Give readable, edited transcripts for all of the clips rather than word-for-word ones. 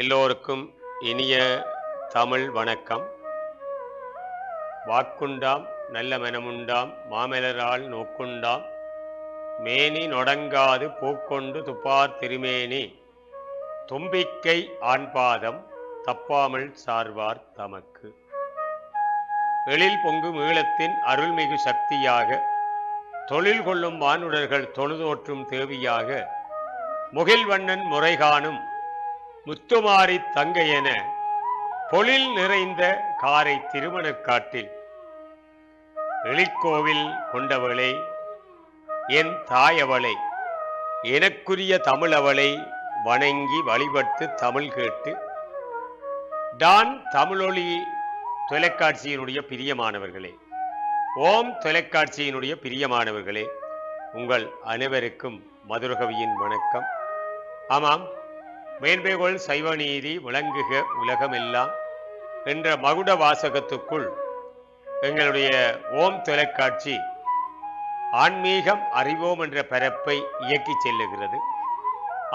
எல்லோருக்கும் இனிய தமிழ் வணக்கம். வாக்குண்டாம் நல்ல மனமுண்டாம் மாமலரால் நோக்குண்டாம் மேனி நொடங்காது பூக்கொண்டு துப்பார் திருமேனி தும்பிக்கை ஆண்பாதம் தப்பாமல் சார்வார் தமக்கு. எழில் பொங்கும் ஈழத்தின் அருள்மிகு சக்தியாக தொழில் கொள்ளும் மானுடர்கள் தொழுதோற்றும் தேவியாக முகில்வண்ணன் முறைகாணும் முத்துமாரி தங்கையென பொழில் நிறைந்த காரை திருமணக்காட்டில் எழிற்கோவில் கொண்டவளை என் தாயவளை எனக்குரிய தமிழவளை வணங்கி வழிபட்டு தமிழ் கேட்டு டான் தமிழொலி தொலைக்காட்சியினுடைய பிரியமானவர்களே, ஓம் தொலைக்காட்சியினுடைய பிரியமானவர்களே, உங்கள் அனைவருக்கும் மதுரகவியின் வணக்கம். ஆமாம், மேன்மைகொள் சைவநீதி விளங்குக உலகமெல்லாம் என்ற மகுட வாசகத்துக்குள் எங்களுடைய ஓம் தொலைக்காட்சி ஆன்மீகம் அறிவோம் என்ற பரப்பை இயக்கி செல்லுகிறது.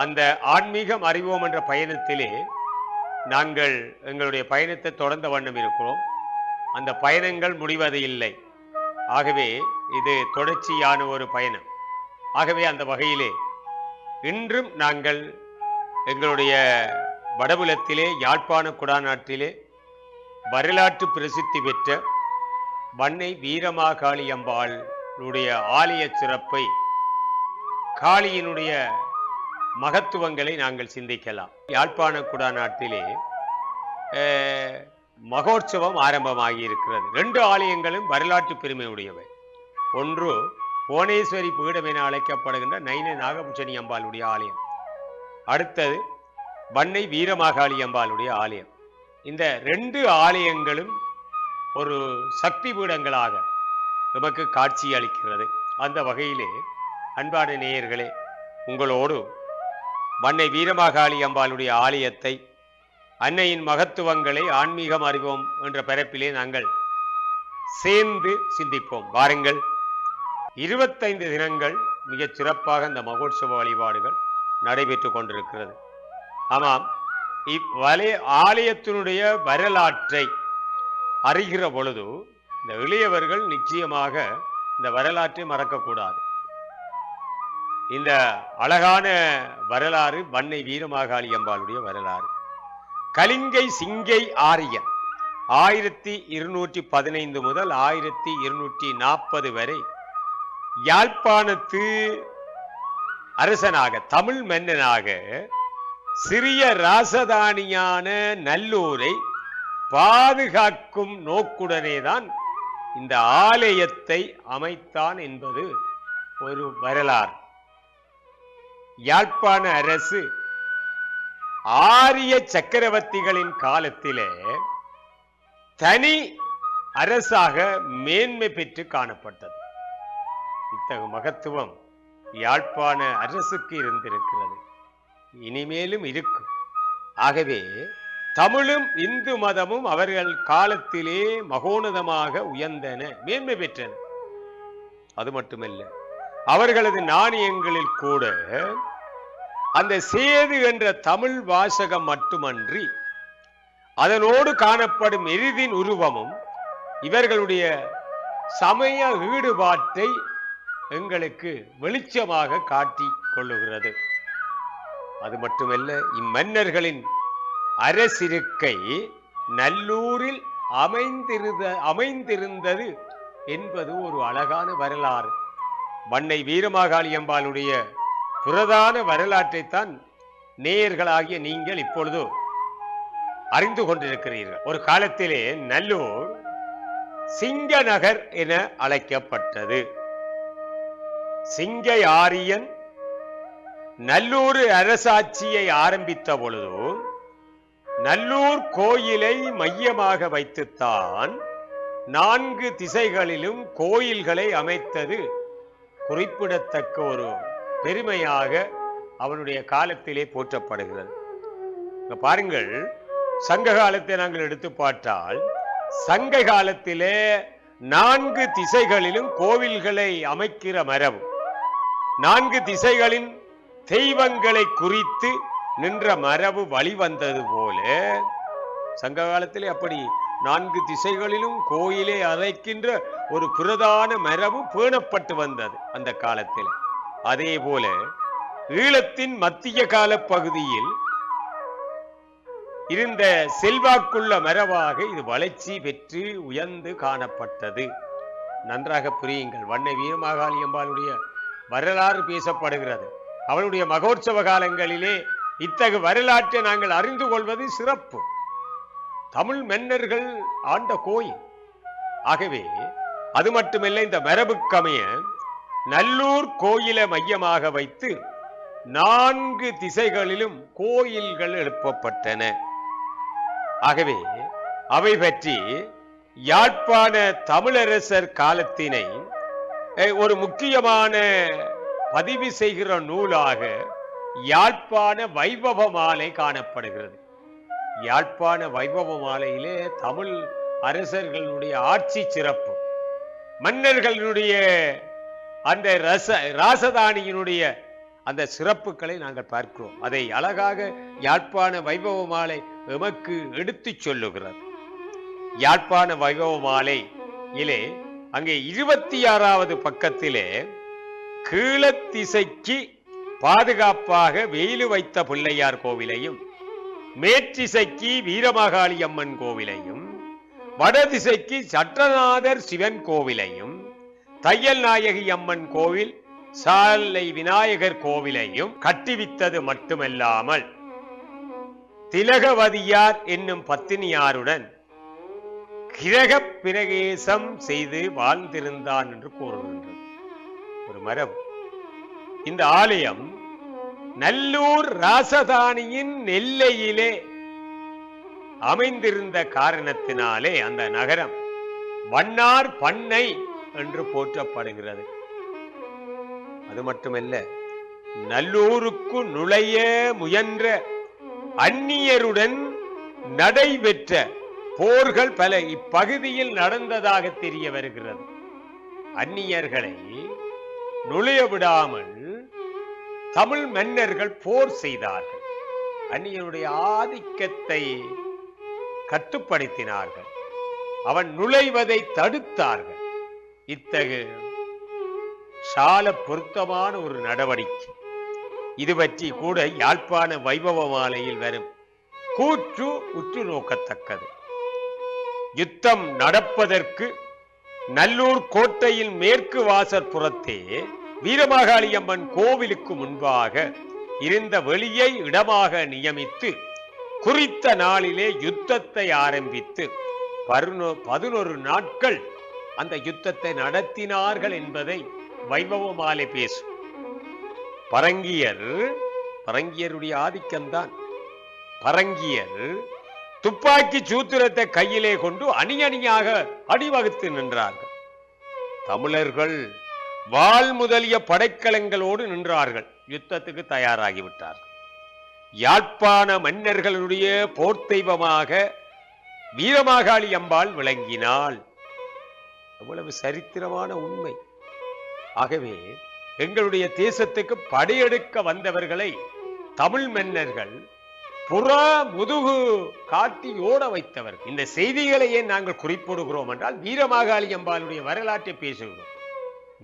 அந்த ஆன்மீகம் அறிவோம் என்ற பயணத்திலே நாங்கள் எங்களுடைய பயணத்தை தொடர்ந்த வண்ணம் இருக்கிறோம். அந்த பயணங்கள் முடிவது இல்லை. ஆகவே இது தொடர்ச்சியான ஒரு பயணம். ஆகவே அந்த வகையிலே இன்றும் நாங்கள் எங்களுடைய வடபுலத்திலே யாழ்ப்பாண குடாநாட்டிலே வரலாற்று பிரசித்தி பெற்ற வன்னை வீரமாகாளி அம்பாளுடைய ஆலய சிறப்பை, காளியினுடைய மகத்துவங்களை நாங்கள் சிந்திக்கலாம். யாழ்ப்பாண குடாநாட்டிலே மகோற்சவம் ஆரம்பமாகி இருக்கிறது. 2 ஆலயங்களும் வரலாற்று பெருமையுடையவை. ஒன்று புவனேஸ்வரி பீடம் என அழைக்கப்படுகின்ற நைன நாகபூஷணி அம்பாளுடைய ஆலயம், அடுத்தது வன்னை வீரமாகாளி அம்பாளுடைய ஆலயம். இந்த 2 ஆலயங்களும் ஒரு சக்தி பீடங்களாக நமக்கு காட்சி அளிக்கிறது. அந்த வகையிலே அன்பான நேயர்களே, உங்களோடு வன்னை வீரமாகாளி அம்பாளுடைய ஆலயத்தை, அன்னையின் மகத்துவங்களை ஆன்மீகம் அறிவோம் என்ற பரப்பிலே நாங்கள் சேர்ந்து சிந்திப்போம். வாருங்கள். 25 தினங்கள் மிகச் சிறப்பாக இந்த மகோற்சவ வழிபாடுகள் நடைபெற்று கொண்டிருக்கிறது. ஆமாம், ஆலயத்தினுடைய வரலாற்றை அறிகிற பொழுது இந்த எளியவர்கள் நிச்சயமாக இந்த வரலாற்றை மறக்கக்கூடாது. இந்த அழகான வரலாறு வன்னை வீரமாகாளி அம்பாளுடைய வரலாறு. கலிங்கை சிங்கை ஆரியன் 1215 முதல் 1240 வரை யாழ்ப்பாணத்து அரசனாக, தமிழ் மன்னனாக சிறிய ராசதானியான நல்லூரை பாதுகாக்கும் நோக்குடனேதான் இந்த ஆலயத்தை அமைத்தான் என்பது ஒரு வரலாறு. யாழ்ப்பாண அரசு ஆரிய சக்கரவர்த்திகளின் காலத்திலே தனி அரசாக மேன்மை பெற்று காணப்பட்டது. இத்தகைய மகத்துவம் யாழ்ப்பாண அரசுக்கு இருந்திருக்கிறது, இனிமேலும் இருக்கும். ஆகவே தமிழும் இந்து மதமும் அவர்கள் காலத்திலே மகோன்னதமாக உயர்ந்தன, மேன்மை பெற்றன. அது மட்டுமல்ல, அவர்களது நாணயங்களில் கூட அந்த சேது என்ற தமிழ் வாசகம் மட்டுமன்றி அதனோடு காணப்படும் எரிதின் உருவமும் இவர்களுடைய சமய ஈடுபாட்டை எங்களுக்கு வெளிச்சமாக காட்டி கொள்ளுகிறது. அது மட்டுமல்ல, இம்மன்னர்களின் அரசிருக்கை நல்லூரில் அமைந்திருந்தது என்பது ஒரு அழகான வரலாறு. வன்னை வீரமாகாளி அம்பாளுடைய புரதான வரலாற்றைத்தான் நேயர்களாகிய நீங்கள் இப்பொழுது அறிந்து கொண்டிருக்கிறீர்கள். ஒரு காலத்திலே நல்லூர் சிங்க நகர் என அழைக்கப்பட்டது. சிங்கை ஆரியன் நல்லூர் அரசாட்சியை ஆரம்பித்த பொழுது நல்லூர் கோயிலை மையமாக வைத்துத்தான் 4 திசைகளிலும் கோயில்களை அமைத்தது குறிப்பிடத்தக்க ஒரு பெருமையாக அவனுடைய காலத்திலே போற்றப்படுகிறது. பாருங்கள், சங்க காலத்தை நாங்கள் எடுத்து பார்த்தால் சங்க காலத்திலே 4 திசைகளிலும் கோவில்களை அமைக்கிற மரபு, 4 திசைகளின் தெய்வங்களை குறித்து நின்ற மரபு வழிவந்தது போல சங்க காலத்திலே அப்படி 4 திசைகளிலும் கோயிலை அழைக்கின்ற ஒரு பிரதான மரபு பேணப்பட்டு வந்தது அந்த காலத்தில். அதே போல ஈழத்தின் மத்திய கால பகுதியில் இருந்த செல்வாக்குள்ள மரபாக இது வளர்ச்சி பெற்று உயர்ந்து காணப்பட்டது. நன்றாக புரியுங்கள். வண்ணை வீரமாகாளி அம்பாளுடைய வரலாறு பேசப்படுகிறது. அவளுடைய மகோற்சவ காலங்களிலே இத்தகு வரலாற்றை நாங்கள் அறிந்து கொள்வது சிறப்பு. தமிழ் மன்னர்கள் ஆண்ட கோயில். ஆகவே அது மட்டுமல்ல, இந்த மரபுக்கமைய நல்லூர் கோயிலை மையமாக வைத்து 4 திசைகளிலும் கோயில்கள் எழுப்பப்பட்டன. ஆகவே அவை பற்றி யாழ்ப்பாண தமிழரசர் காலத்தினை ஒரு முக்கியமான பதிவு செய்கிற நூலாக யாழ்ப்பாண வைபவ மாலை காணப்படுகிறது. யாழ்ப்பாண வைபவ மாலையிலே தமிழ் அரசர்களுடைய ஆட்சி சிறப்பு, மன்னர்களுடைய அந்த ராசதானியினுடைய அந்த சிறப்புகளை நாங்கள் பார்க்கிறோம். அதை அழகாக யாழ்ப்பாண வைபவ மாலை எமக்கு எடுத்துச் சொல்லுகிறது. யாழ்ப்பாண வைபவ மாலை இலே அங்கே 26வது பக்கத்திலே கீழத்திசைக்கு பாதுகாப்பாக வேலு வைத்த பிள்ளையார் கோவிலையும், மேற்றிசைக்கு வீரமாகாளி அம்மன் கோவிலையும், வடதிசைக்கு சட்டநாதர் சிவன் கோவிலையும், தையல் நாயகி அம்மன் கோவில், சாலை விநாயகர் கோவிலையும் கட்டிவித்தது மட்டுமல்லாமல் திலகவதியார் என்னும் பத்தினியாருடன் கிரக பிரவேசம் செய்து வாழ்ந்திருந்தான் என்று கூறுகின்றது ஒரு மரபு. இந்த ஆலயம் நல்லூர் ராசதானியின் எல்லையிலே அமைந்திருந்த காரணத்தினாலே அந்த நகரம் வண்ணார் பண்ணை என்று போற்றப்படுகிறது. அது மட்டுமல்ல, நல்லூருக்கு நுழைய முயன்ற அந்நியருடன் நடைபெற்ற போர்கள் பல இப்பகுதியில் நடந்ததாக தெரிய வருகிறது. அந்நியர்களை நுழைய விடாமல் தமிழ் மன்னர்கள் போர் செய்தார்கள். அந்நியருடைய ஆதிக்கத்தை கட்டுப்படுத்தினார்கள். அவன் நுழைவதை தடுத்தார்கள். இத்தகு சால பொருத்தமான ஒரு நடவடிக்கை. இது பற்றி கூட யாழ்ப்பாண வைபவ மாலையில் வரும் கூற்று உற்று நோக்கத்தக்கது. யுத்தம் நடப்பதற்கு நல்லூர் கோட்டையின் மேற்கு வாசற்புறத்தே வீரமாகாளி அம்மன் கோவிலுக்கு முன்பாக இருந்த வெளியை இடமாக நியமித்து குறித்த நாளிலே யுத்தத்தை ஆரம்பித்து 11 நாட்கள் அந்த யுத்தத்தை நடத்தினார்கள் என்பதை வைபவ மாலை பேசும். பரங்கியருடைய ஆதிக்கம்தான். பரங்கியர் துப்பாக்கி சூத்திரத்தை கையிலே கொண்டு அணி அணியாக அணிவகுத்து நின்றார்கள். தமிழர்கள் வாள் முதலிய படைக்கலங்களோடு நின்றார்கள். யுத்தத்துக்கு தயாராகிவிட்டார்கள். யாழ்ப்பாண மன்னர்களுடைய போர் தெய்வமாக வீரமாகாளி அம்பாள் விளங்கினாள். எவ்வளவு சரித்திரமான உண்மை. ஆகவே எங்களுடைய தேசத்துக்கு படையெடுக்க வந்தவர்களை தமிழ் மன்னர்கள் புறா முதுகு காட்டி ஓட வைத்தவர்கள். இந்த செய்திகளையே நாங்கள் குறிப்பிடுகிறோம் என்றால் வீரமாகாளி அம்பாளுடைய வரலாற்றை பேசுகிறோம்.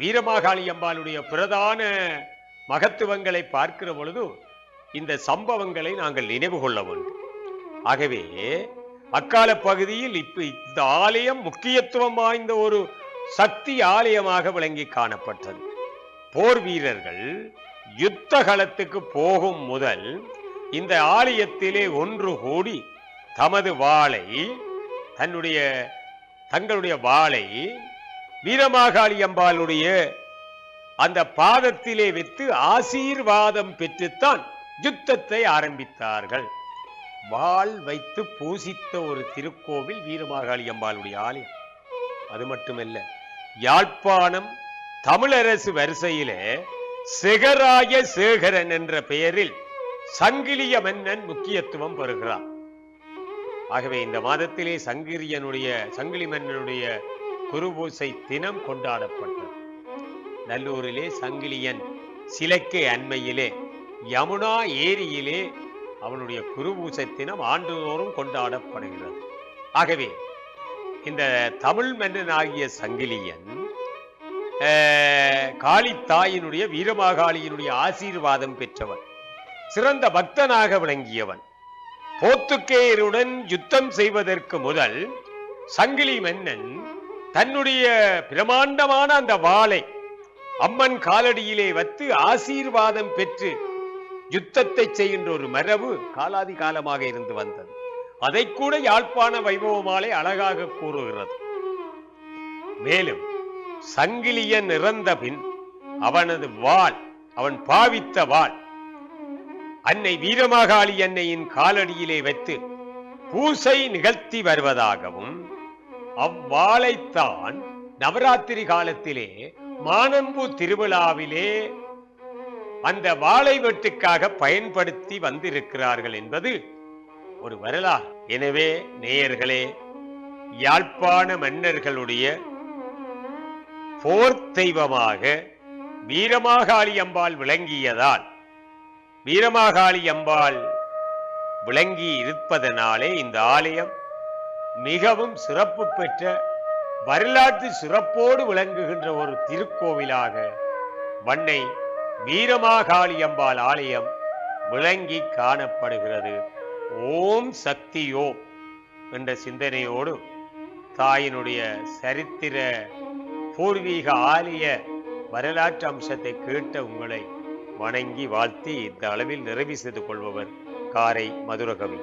வீரமாகாளி அம்பாளுடைய பிரதான மகத்துவங்களை பார்க்கிற பொழுது இந்த சம்பவங்களை நாங்கள் நினைவு கொள்ள வேண்டும். ஆகவே அக்கால பகுதியில் இந்த ஆலயம் முக்கியத்துவம் வாய்ந்த ஒரு சக்தி ஆலயமாக விளங்கி காணப்பட்டது. போர் வீரர்கள் யுத்த களத்துக்கு போகும் முதல் இந்த ஆலயத்திலே ஒன்று கூடி தங்களுடைய வாளை வீரமாகாளி அம்பாளுடைய அந்த பாதத்திலே வைத்து ஆசீர்வாதம் பெற்றுத்தான் யுத்தத்தை ஆரம்பித்தார்கள். வாள் வைத்து பூசித்த ஒரு திருக்கோவில் வீரமாகாளி அம்பாளுடைய ஆலயம். அது மட்டுமல்ல, யாழ்ப்பாணம் தமிழரசு வரிசையிலே செகராய சேகரன் என்ற பெயரில் சங்கிலிய மன்னன் முக்கியத்துவம் பெறுகிறார். ஆகவே இந்த மாதத்திலே சங்கிலி மன்னனுடைய குருபூசை தினம் கொண்டாடப்பட்டது. நல்லூரிலே சங்கிலியன் சிலைக்கு அண்மையிலே யமுனா ஏரியிலே அவனுடைய குருபூசை தினம் ஆண்டுதோறும் கொண்டாடப்படுகிறது. ஆகவே இந்த தமிழ் மன்னனாகிய சங்கிலியன் காளித்தாயினுடைய வீரமாகாளியினுடைய ஆசீர்வாதம் பெற்றவன், சிறந்த பக்தனாக விளங்கியவன். போர்த்துகேயருடன் யுத்தம் செய்வதற்கு முதல் சங்கிலி மன்னன் தன்னுடைய பிரமாண்டமான அந்த வாளை அம்மன் காலடியிலே வைத்து ஆசீர்வாதம் பெற்று யுத்தத்தை செய்கின்ற ஒரு மரபு காலாதி காலமாக இருந்து வந்தது. அதை கூட யாழ்ப்பாண வைபவமாலை அழகாக கூறுகிறது. மேலும் சங்கிலியன் இறந்த பின் அவனது வாள், அவன் பாவித்த வாள் அன்னை வீரமாகாளி அன்னையின் காலடியிலே வைத்து பூசை நிகழ்த்தி வருவதாகவும், அவ்வாளைத்தான் நவராத்திரி காலத்திலே மானம்பு திருவிழாவிலே அந்த வாளை வெட்டுக்காக பயன்படுத்தி வந்திருக்கிறார்கள் என்பது ஒரு வரலாறு. எனவே நேயர்களே, யாழ்ப்பாண மன்னர்களுடைய போர் தெய்வமாக வீரமாகாளி அம்பாள் விளங்கியதால், வீரமாகாளி அம்பாள் விளங்கி இருப்பதனாலே இந்த ஆலயம் மிகவும் சிறப்பு பெற்ற, வரலாற்று சிறப்போடு விளங்குகின்ற ஒரு திருக்கோவிலாக வன்னை வீரமாகாளி அம்பாள் ஆலயம் விளங்கி காணப்படுகிறது. ஓம் சக்தியோ என்ற சிந்தனையோடு தாயினுடைய சரித்திர பூர்வீக ஆலய வரலாற்று அம்சத்தை கேட்ட உங்களை வணங்கி வாழ்த்தி இந்த அளவில் நிறைவு செய்து கொள்பவர் காரை மதுரகவி.